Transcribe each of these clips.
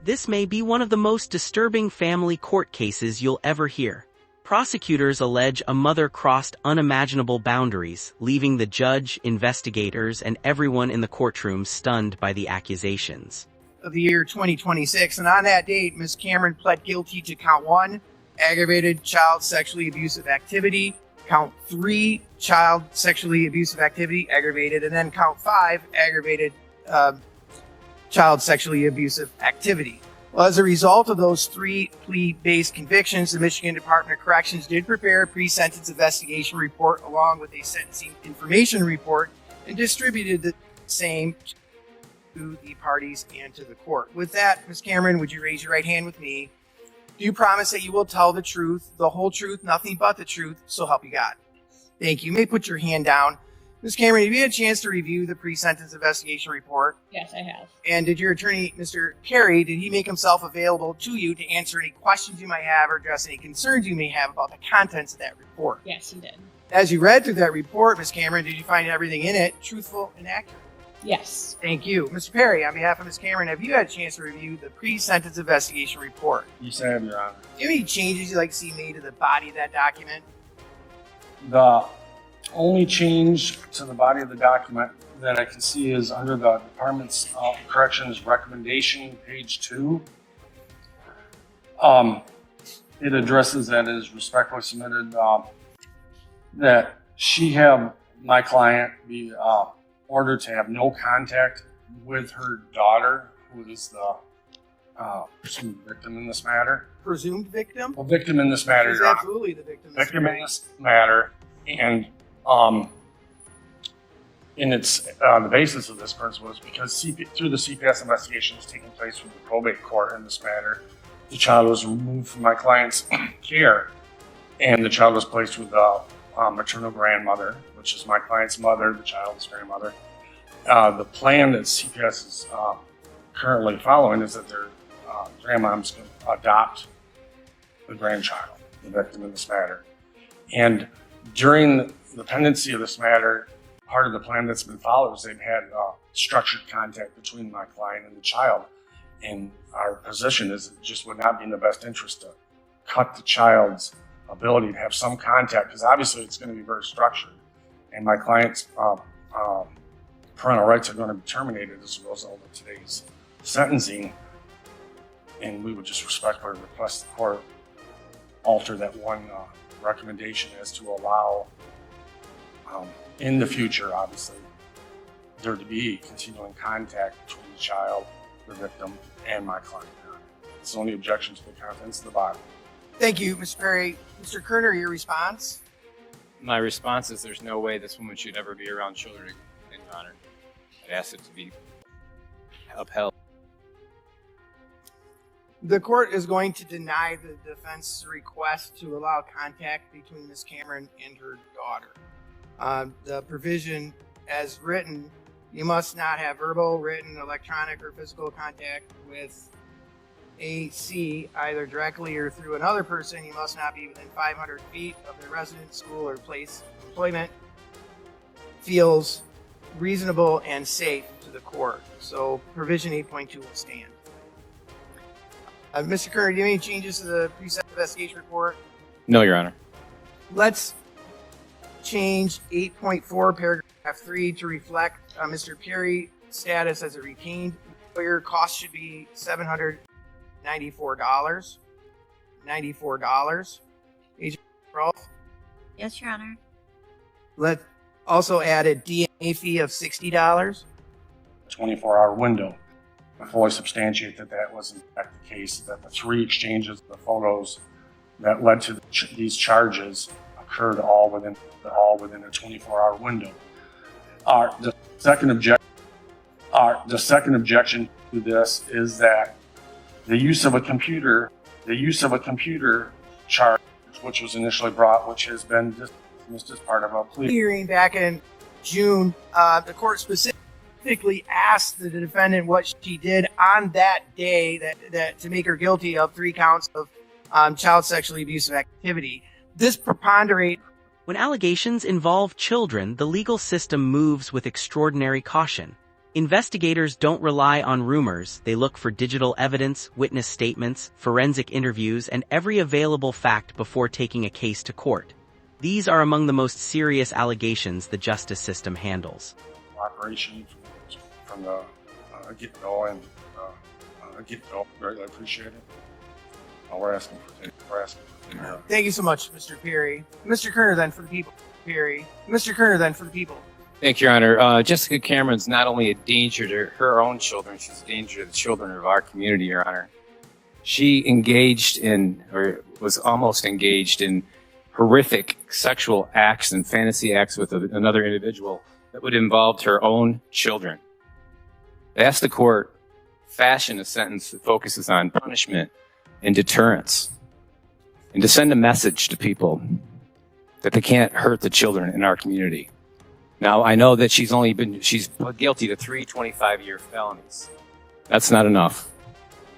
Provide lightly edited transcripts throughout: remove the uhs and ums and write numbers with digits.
This may be one of the most disturbing family court cases you'll ever hear. Prosecutors allege a mother crossed unimaginable boundaries, leaving the judge, investigators, and everyone in the courtroom stunned by the accusations. Of the year 2026, and on that date, Ms. Cameron pled guilty to count 1, aggravated child sexually abusive activity, count 3, child sexually abusive activity, aggravated, and then count 5, aggravated child sexually abusive activity. Well, as a result of those 3 plea-based convictions, the Michigan Department of Corrections did prepare a pre-sentence investigation report along with a sentencing information report and distributed the same to the parties and to the court. With that, Ms. Cameron, would you raise your right hand with me? Do you promise that you will tell the truth, the whole truth, nothing but the truth, so help you God? Thank you. You may put your hand down. Ms. Cameron, have you had a chance to review the pre-sentence investigation report? Yes, I have. And did your attorney, Mr. Carey, did he make himself available to you to answer any questions you might have or address any concerns you may have about the contents of that report? Yes, he did. As you read through that report, Ms. Cameron, did you find everything in it truthful and accurate? Yes. Thank you. Mr. Perry, on behalf of Ms. Cameron, have you had a chance to review the pre-sentence investigation report? Yes, I have, Your Honor. Do you have any changes you'd like to see made to the body of that document? The only change to the body of the document that I can see is under the Department's Corrections recommendation, page 2. It addresses that it is respectfully submitted that she have my client be ordered to have no contact with her daughter, who is the presumed victim in this matter. Presumed victim? Well, victim in this matter, She's absolutely the victim. victim in this matter, and in its the basis of this principle is because through the CPS investigation is taking place from the probate court in this matter, the child was removed from my client's care, and the child was placed with a maternal grandmother, which is my client's mother, the child's grandmother. The plan that CPS is currently following is that their grandmom's going to adopt the grandchild, the victim in this matter. And during the pendency of this matter, part of the plan that's been followed is they've had structured contact between my client and the child. And our position is it just would not be in the best interest to cut the child's ability to have some contact, because obviously it's going to be very structured. And my client's parental rights are going to be terminated as a result of today's sentencing. And we would just respectfully request the court alter that one recommendation as to allow in the future, obviously, there to be continuing contact between the child, the victim, and my client. It's the only objection to the contents of the body. Thank you, Mr. Perry. Mr. Kerner, your response? My response is there's no way this woman should ever be around children again, Your Honor. I'd ask it to be upheld. The court is going to deny the defense's request to allow contact between Ms. Cameron and her daughter. The provision as written, you must not have verbal, written, electronic, or physical contact with AC, either directly or through another person. You must not be within 500 feet of their residence, school, or place of employment. Feels reasonable and safe to the court. So provision 8.2 will stand. Mr. Kerner, do you have any changes to the pre-sentence investigation report? No, Your Honor. Let's change 8.4 paragraph 3 to reflect Mr. Perry's status as a retained lawyer. Cost should be $794. Agent Rolfe? Yes, Your Honor. Let's also add a DNA fee of $60. 24-hour window. I fully substantiate that that was in fact the case, that the 3 exchanges of the photos that led to these charges occurred all within a 24-hour window. The second objection to this is that the use of a computer charge, which was initially brought, which has been dismissed as part of a plea Hearing back in June, the court specifically asked the defendant what she did on that day that to make her guilty of 3 counts of child sexually abusive activity. This preponderate. When allegations involve children, the legal system moves with extraordinary caution. Investigators don't rely on rumors, they look for digital evidence, witness statements, forensic interviews, and every available fact before taking a case to court. These are among the most serious allegations the justice system handles. Cooperation from the get-go and get-go. Greatly appreciate it. We're asking for Thank you so much, Mr. Perry. Mr. Kerner, then, for the people. Perry. Mr. Kerner, then, for the people. Thank you, Your Honor. Jessica Cameron's not only a danger to her own children, she's a danger to the children of our community, Your Honor. She engaged in, or was almost engaged in, horrific sexual acts and fantasy acts with another individual that would involve her own children. I asked the court fashion a sentence that focuses on punishment and deterrence, and to send a message to people that they can't hurt the children in our community. Now, I know that she's pled guilty to 3 25-year felonies. That's not enough.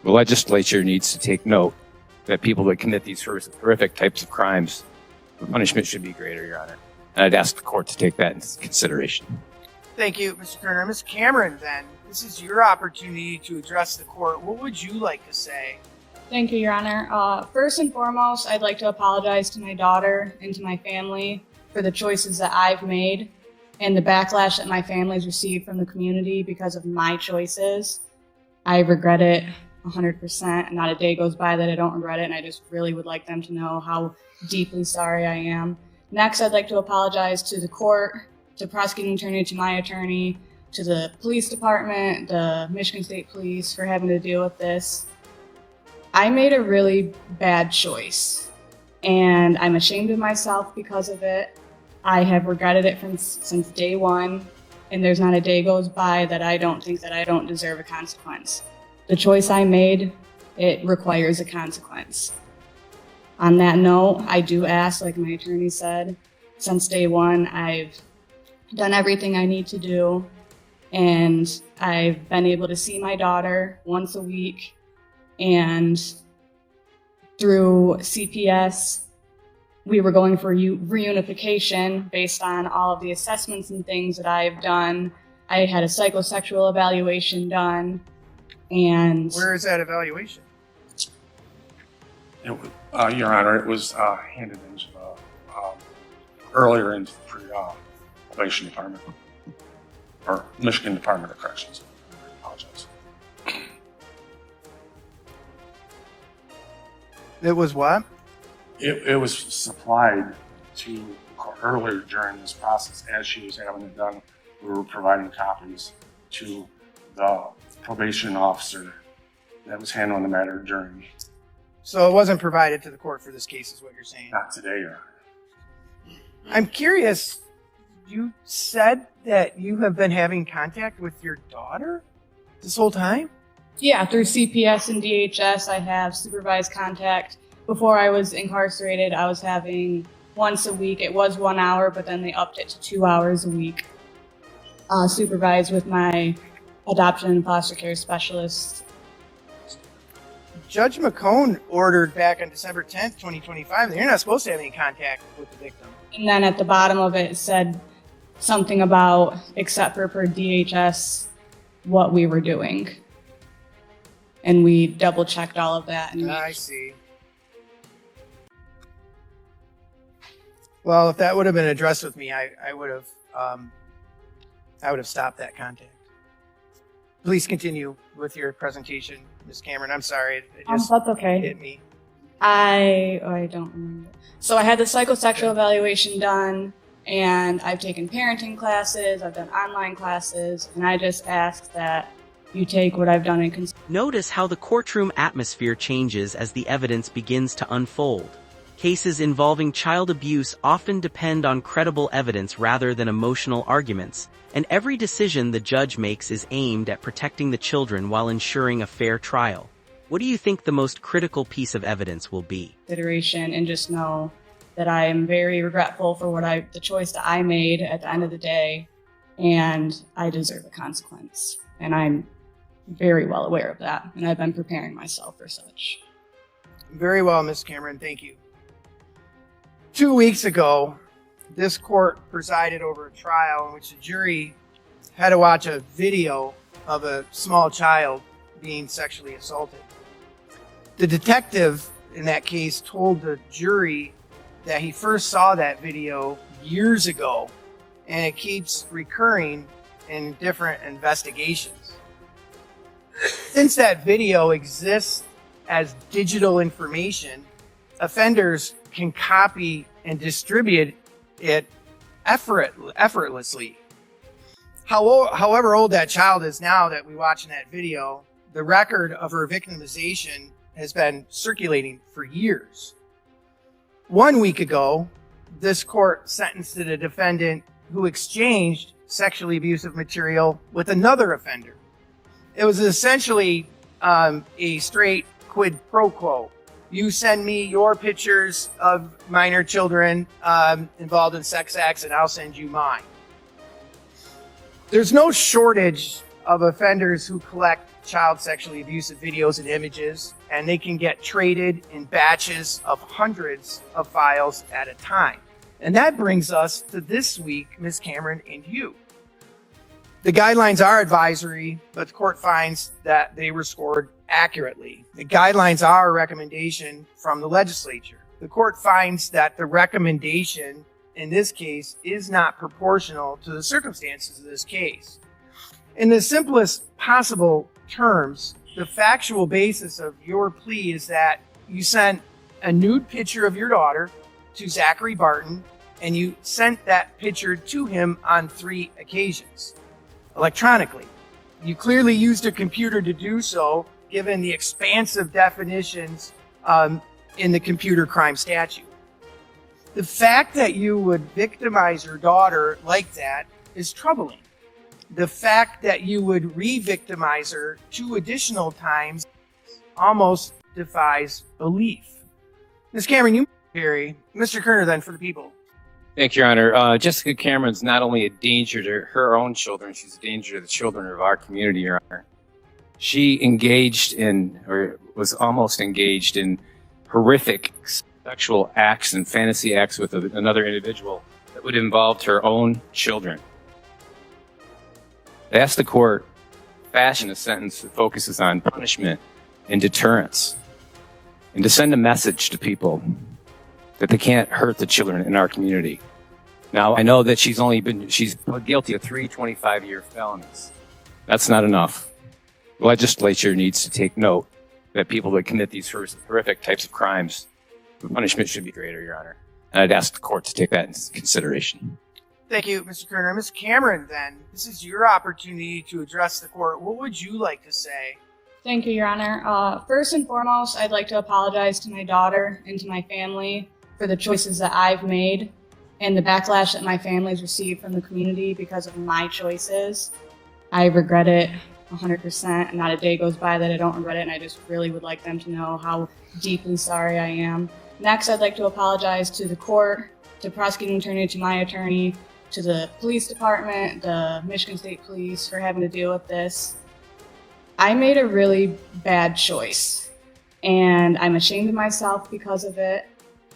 The legislature needs to take note that people that commit these horrific types of crimes, the punishment should be greater, Your Honor. And I'd ask the court to take that into consideration. Thank you, Mr. Kerner. Ms. Cameron, then, this is your opportunity to address the court. What would you like to say? Thank you, Your Honor. First and foremost, I'd like to apologize to my daughter and to my family for the choices that I've made and the backlash that my family's received from the community because of my choices. I regret it 100%. Not a day goes by that I don't regret it, and I just really would like them to know how deeply sorry I am. Next, I'd like to apologize to the court, to prosecuting attorney, to my attorney, to the police department, the Michigan State Police for having to deal with this. I made a really bad choice, and I'm ashamed of myself because of it. I have regretted it since day one, and there's not a day goes by that I don't think that I don't deserve a consequence. The choice I made, it requires a consequence. On that note, I do ask, like my attorney said, since day one, I've done everything I need to do, and I've been able to see my daughter once a week, and through CPS, we were going for reunification based on all of the assessments and things that I've done. I had a psychosexual evaluation done, and... Where is that evaluation? Your Honor, it was handed into the, earlier into the probation department, or Michigan Department of Corrections. I apologize. It was what? It was supplied to earlier during this process as she was having it done. We were providing copies to the probation officer that was handling the matter during. So it wasn't provided to the court for this case, is what you're saying? Not today, Your Honor. I'm curious, you said that you have been having contact with your daughter this whole time? Yeah, through CPS and DHS, I have supervised contact. Before I was incarcerated, I was having once a week. It was 1 hour, but then they upped it to 2 hours a week. Supervised with my adoption and foster care specialist. Judge McCone ordered back on December 10th, 2025, that you're not supposed to have any contact with the victim. And then at the bottom of it said something about, except for per DHS, what we were doing. And we double checked all of that. And I see. Well, if that would have been addressed with me, I would have stopped that contact. Please continue with your presentation, Ms. Cameron. I'm sorry, it just that's okay. hit me. I don't remember. So I had the psychosexual evaluation done, and I've taken parenting classes, I've done online classes, and I just ask that you take what I've done in consideration. Notice how the courtroom atmosphere changes as the evidence begins to unfold. Cases involving child abuse often depend on credible evidence rather than emotional arguments, and every decision the judge makes is aimed at protecting the children while ensuring a fair trial. What do you think the most critical piece of evidence will be? And just know that I am very regretful for the choice that I made at the end of the day, and I deserve a consequence. And I'm very well aware of that, and I've been preparing myself for such. Very well, Ms. Cameron, thank you. 2 weeks ago, this court presided over a trial in which the jury had to watch a video of a small child being sexually assaulted. The detective in that case told the jury that he first saw that video years ago, and it keeps recurring in different investigations. Since that video exists as digital information, offenders can copy and distribute it effortlessly. However old that child is now that we watch in that video, the record of her victimization has been circulating for years. 1 week ago, this court sentenced a defendant who exchanged sexually abusive material with another offender. It was essentially a straight quid pro quo. You send me your pictures of minor children involved in sex acts, and I'll send you mine. There's no shortage of offenders who collect child sexually abusive videos and images, and they can get traded in batches of hundreds of files at a time. And that brings us to this week, Ms. Cameron and you. The guidelines are advisory, but the court finds that they were scored accurately. The guidelines are a recommendation from the legislature. The court finds that the recommendation in this case is not proportional to the circumstances of this case. In the simplest possible terms, the factual basis of your plea is that you sent a nude picture of your daughter to Zachary Barton, and you sent that picture to him on 3 occasions, electronically. You clearly used a computer to do so, given the expansive definitions in the computer crime statute. The fact that you would victimize your daughter like that is troubling. The fact that you would re-victimize her 2 additional times almost defies belief. Ms. Cameron, you carry. Mr. Kerner, then, for the people. Thank you, Your Honor. Jessica Cameron's not only a danger to her own children, she's a danger to the children of our community, Your Honor. She engaged in, or was almost engaged in, horrific sexual acts and fantasy acts with another individual that would involve her own children. I asked the court to fashion a sentence that focuses on punishment and deterrence, and to send a message to people that they can't hurt the children in our community. Now, I know that she's pled guilty of 3 25-year felonies. That's not enough. The legislature needs to take note that people that commit these horrific types of crimes, the punishment should be greater, Your Honor. And I'd ask the court to take that into consideration. Thank you, Mr. Kerner. Ms. Cameron, then, this is your opportunity to address the court. What would you like to say? Thank you, Your Honor. First and foremost, I'd like to apologize to my daughter and to my family for the choices that I've made and the backlash that my family's received from the community because of my choices. I regret it 100%, and not a day goes by that I don't regret it, and I just really would like them to know how deeply sorry I am. Next, I'd like to apologize to the court, to prosecuting attorney, to my attorney, to the police department, the Michigan State Police, for having to deal with this. I made a really bad choice, and I'm ashamed of myself because of it.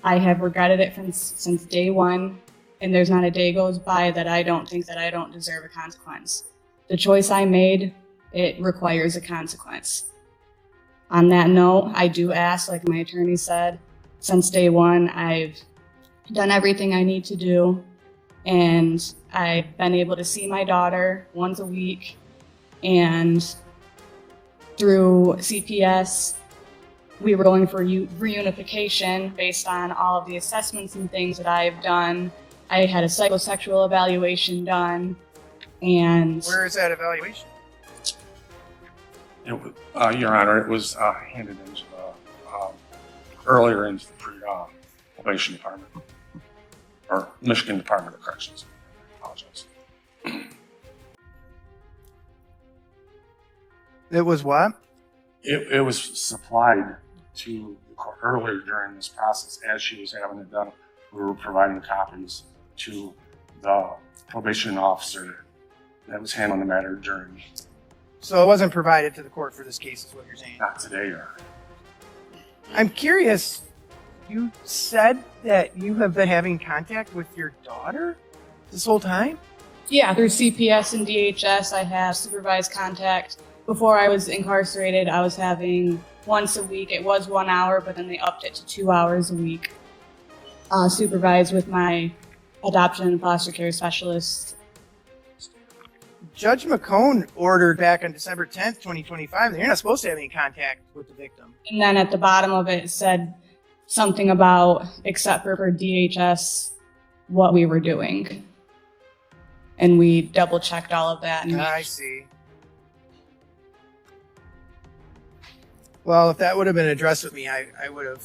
I have regretted it since day one, and there's not a day goes by that I don't think that I don't deserve a consequence. The choice I made, it requires a consequence. On that note, I do ask, like my attorney said, since day one, I've done everything I need to do, and I've been able to see my daughter once a week, and through CPS, we were going for reunification based on all of the assessments and things that I've done. I had a psychosexual evaluation done, and... Where is that evaluation? Your Honor, it was handed into the, earlier into the probation department, or Michigan Department of Corrections. I apologize. It was what? It was supplied to the court earlier during this process as she was having it done. We were providing copies to the probation officer that was handling the matter during. So it wasn't provided to the court for this case, is what you're saying? Not today, Your Honor. I'm curious, you said that you have been having contact with your daughter this whole time? Yeah, through CPS and DHS, I have supervised contact. Before I was incarcerated, I was having once a week. It was 1 hour, but then they upped it to 2 hours a week. Supervised with my adoption and foster care specialist. Judge McCone ordered back on December 10th, 2025, that you're not supposed to have any contact with the victim. And then at the bottom of it said something about, except for DHS, what we were doing. And we double checked all of that. And I see. Well, if that would have been addressed with me, I would have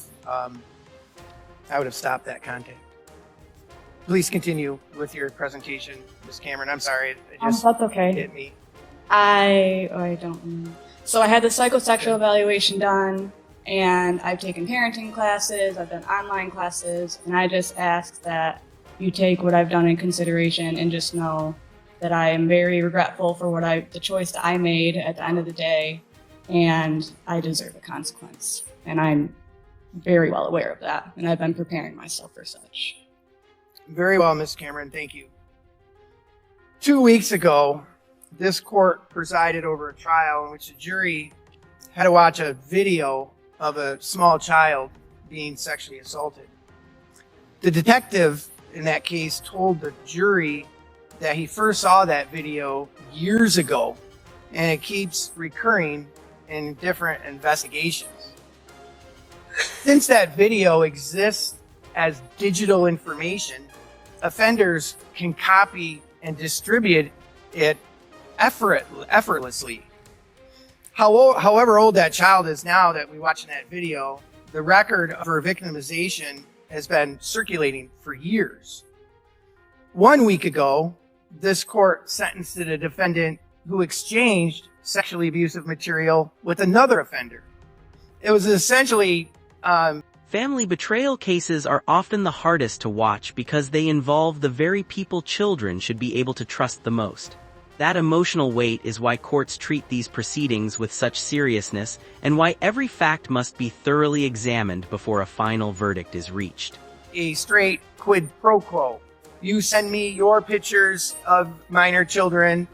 stopped that contact. Please continue with your presentation, Ms. Cameron. I'm sorry, it just that's okay. hit me. I don't know. So I had the psychosexual evaluation done, and I've taken parenting classes, I've done online classes, and I just ask that you take what I've done in consideration and just know that I am very regretful for the choice that I made at the end of the day, and I deserve a consequence. And I'm very well aware of that, and I've been preparing myself for such. Very well, Ms. Cameron, thank you. 2 weeks ago, this court presided over a trial in which the jury had to watch a video of a small child being sexually assaulted. The detective in that case told the jury that he first saw that video years ago, and it keeps recurring in different investigations. Since that video exists as digital information, offenders can copy and distribute it effortlessly. However old that child is now that we watch in that video, the record of her victimization has been circulating for years. 1 week ago, this court sentenced a defendant who exchanged sexually abusive material with another offender. It was essentially Family betrayal cases are often the hardest to watch because they involve the very people children should be able to trust the most. That emotional weight is why courts treat these proceedings with such seriousness and why every fact must be thoroughly examined before a final verdict is reached. a straight quid pro quo. You send me your pictures of minor children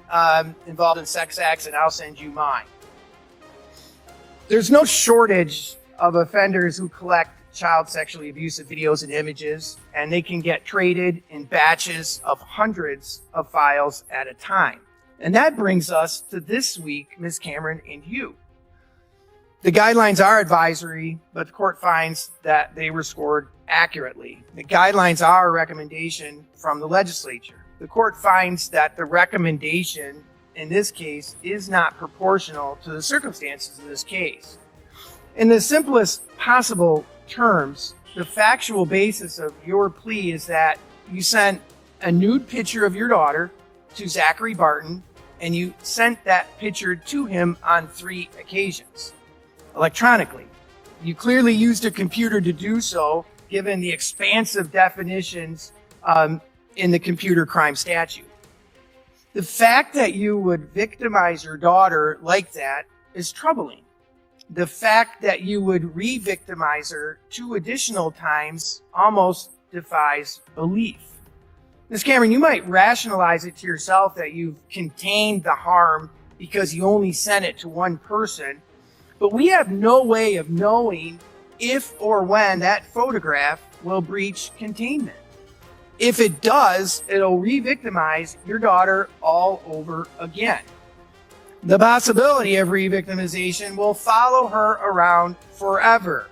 involved in sex acts, and I'll send you mine. There's no shortage of offenders who collect child sexually abusive videos and images, and they can get traded in batches of hundreds of files at a time. And that brings us to this week, Ms. Cameron and you. The guidelines are advisory, but the court finds that they were scored accurately. The guidelines are a recommendation from the legislature. The court finds that the recommendation in this case is not proportional to the circumstances of this case. In the simplest possible terms, the factual basis of your plea is that you sent a nude picture of your daughter to Zachary Barton, and you sent that picture to him on 3 occasions, electronically. You clearly used a computer to do so, given the expansive definitions in the computer crime statute. The fact that you would victimize your daughter like that is troubling. The fact that you would re-victimize her 2 additional times almost defies belief. Ms. Cameron, you might rationalize it to yourself that you've contained the harm because you only sent it to one person, but we have no way of knowing if or when that photograph will breach containment. If it does, it'll re-victimize your daughter all over again. The possibility of re-victimization will follow her around forever,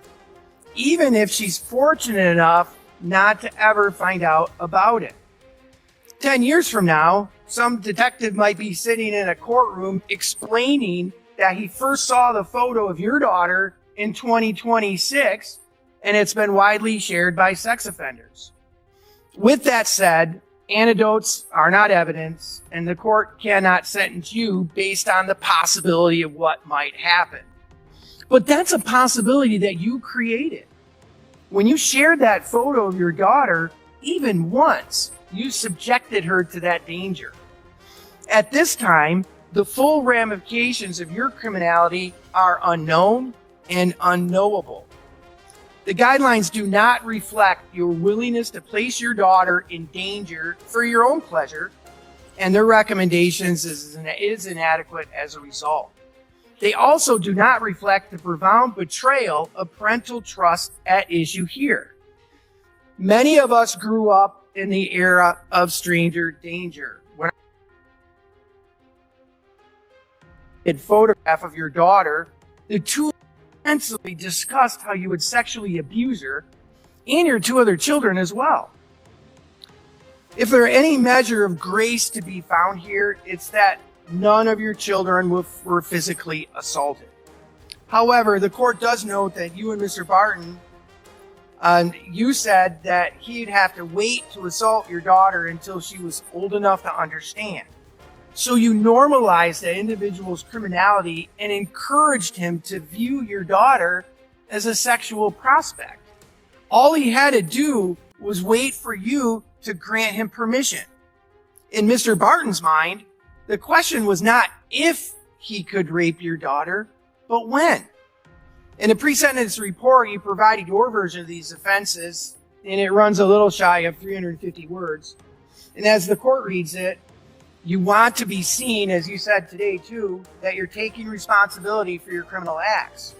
even if she's fortunate enough not to ever find out about it. 10 years from now, some detective might be sitting in a courtroom explaining that he first saw the photo of your daughter in 2026, and it's been widely shared by sex offenders. With that said, anecdotes are not evidence, and the court cannot sentence you based on the possibility of what might happen. But that's a possibility that you created. When you shared that photo of your daughter, even once, you subjected her to that danger. At this time, the full ramifications of your criminality are unknown and unknowable. The guidelines do not reflect your willingness to place your daughter in danger for your own pleasure and their recommendations is inadequate as a result. They also do not reflect the profound betrayal of parental trust at issue here. Many of us grew up in the era of stranger danger. When a photograph of your daughter, the two intensely discussed how you would sexually abuse her and your two other children as well. If there any measure of grace to be found here, it's that none of your children were physically assaulted. However, the court does note that you and Mr. Barton, you said that he'd have to wait to assault your daughter until she was old enough to understand. So you normalized that individual's criminality and encouraged him to view your daughter as a sexual prospect. All he had to do was wait for you to grant him permission. In Mr. Barton's mind, the question was not if he could rape your daughter, but when. In a pre-sentence report, you provided your version of these offenses, and it runs a little shy of 350 words. And as the court reads it, you want to be seen, as you said today too, that you're taking responsibility for your criminal acts.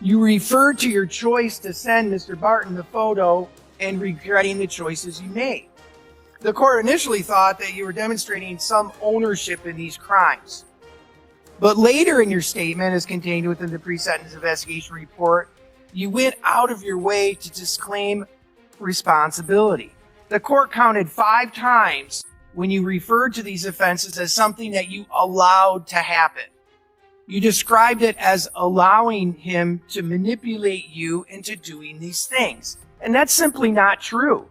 You referred to your choice to send Mr. Barton the photo and regretting the choices you made. The court initially thought that you were demonstrating some ownership in these crimes. But later in your statement, as contained within the pre-sentence investigation report, you went out of your way to disclaim responsibility. The court counted 5 times when you referred to these offenses as something that you allowed to happen. You described it as allowing him to manipulate you into doing these things. And that's simply not true.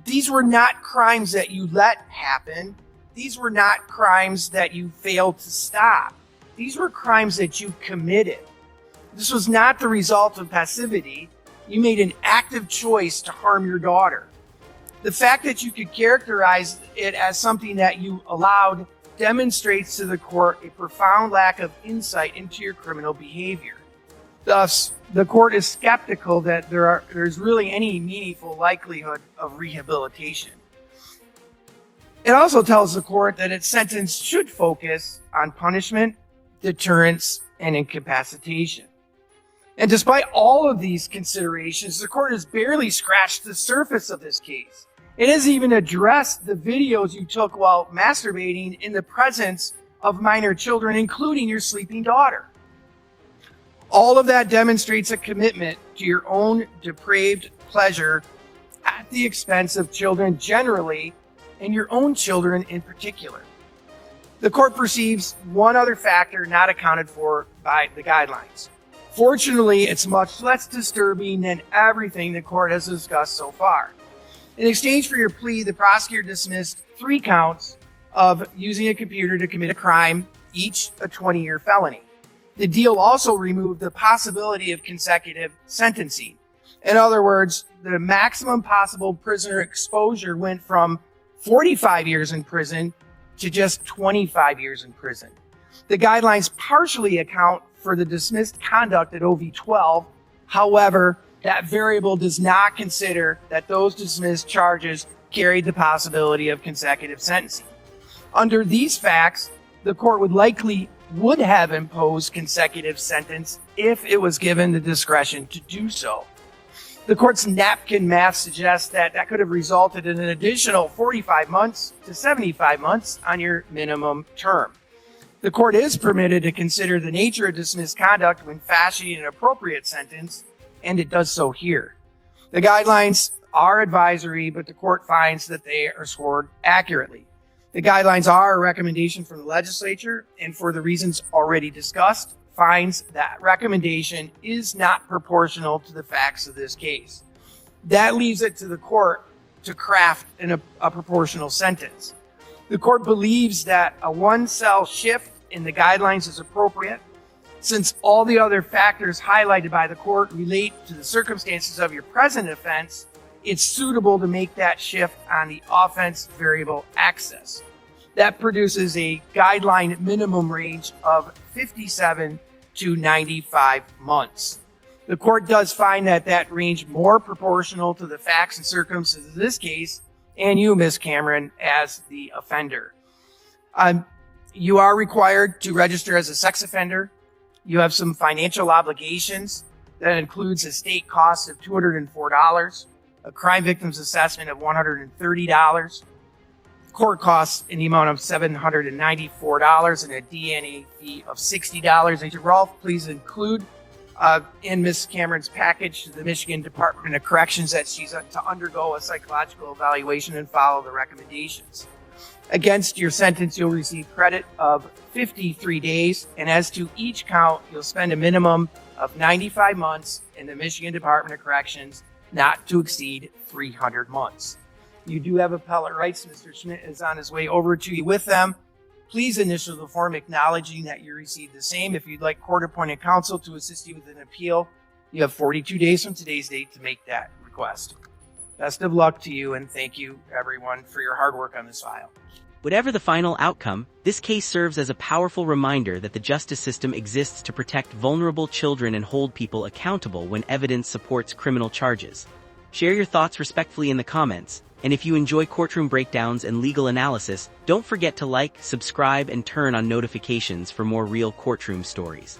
These were not crimes that you let happen. These were not crimes that you failed to stop. These were crimes that you committed. This was not the result of passivity. You made an active choice to harm your daughter. The fact that you could characterize it as something that you allowed demonstrates to the court a profound lack of insight into your criminal behavior. Thus, the court is skeptical that there's really any meaningful likelihood of rehabilitation. It also tells the court that its sentence should focus on punishment, deterrence, and incapacitation. And despite all of these considerations, the court has barely scratched the surface of this case. It hasn't even addressed the videos you took while masturbating in the presence of minor children, including your sleeping daughter. All of that demonstrates a commitment to your own depraved pleasure at the expense of children generally, and your own children in particular. The court perceives one other factor not accounted for by the guidelines. Fortunately, it's much less disturbing than everything the court has discussed so far. In exchange for your plea, the prosecutor dismissed 3 counts of using a computer to commit a crime, each a 20-year felony. The deal also removed the possibility of consecutive sentencing. In other words, the maximum possible prisoner exposure went from 45 years in prison to just 25 years in prison. The guidelines partially account for the dismissed conduct at OV-12. However, that variable does not consider that those dismissed charges carried the possibility of consecutive sentencing. Under these facts, the court would have imposed consecutive sentence if it was given the discretion to do so. The court's napkin math suggests that could have resulted in an additional 45 months to 75 months on your minimum term. The court is permitted to consider the nature of dismissed conduct when fashioning an appropriate sentence, and it does so here. The guidelines are advisory, but the court finds that they are scored accurately. The guidelines are a recommendation from the legislature, and for the reasons already discussed, finds that recommendation is not proportional to the facts of this case. That leaves it to the court to craft a proportional sentence. The court believes that a 1-cell shift in the guidelines is appropriate. Since all the other factors highlighted by the court relate to the circumstances of your present offense, it's suitable to make that shift on the offense variable axis. That produces a guideline minimum range of 57 to 95 months. The court does find that range more proportional to the facts and circumstances of this case, and you, Ms. Cameron, as the offender. You are required to register as a sex offender. You have some financial obligations. That includes a state cost of $204, a crime victims assessment of $130, court costs in the amount of $794, and a DNA fee of $60. And Rolf, please include in Ms. Cameron's package to the Michigan Department of Corrections that she's to undergo a psychological evaluation and follow the recommendations. Against your sentence, you'll receive credit of 53 days, and as to each count, you'll spend a minimum of 95 months in the Michigan Department of Corrections, not to exceed 300 months. You do have appellate rights. Mr. Schmidt is on his way over to you with them. Please initial the form acknowledging that you received the same. If you'd like court-appointed counsel to assist you with an appeal, you have 42 days from today's date to make that request. Best of luck to you, and thank you, everyone, for your hard work on this file. Whatever the final outcome, this case serves as a powerful reminder that the justice system exists to protect vulnerable children and hold people accountable when evidence supports criminal charges. Share your thoughts respectfully in the comments, and if you enjoy courtroom breakdowns and legal analysis, don't forget to like, subscribe, and turn on notifications for more real courtroom stories.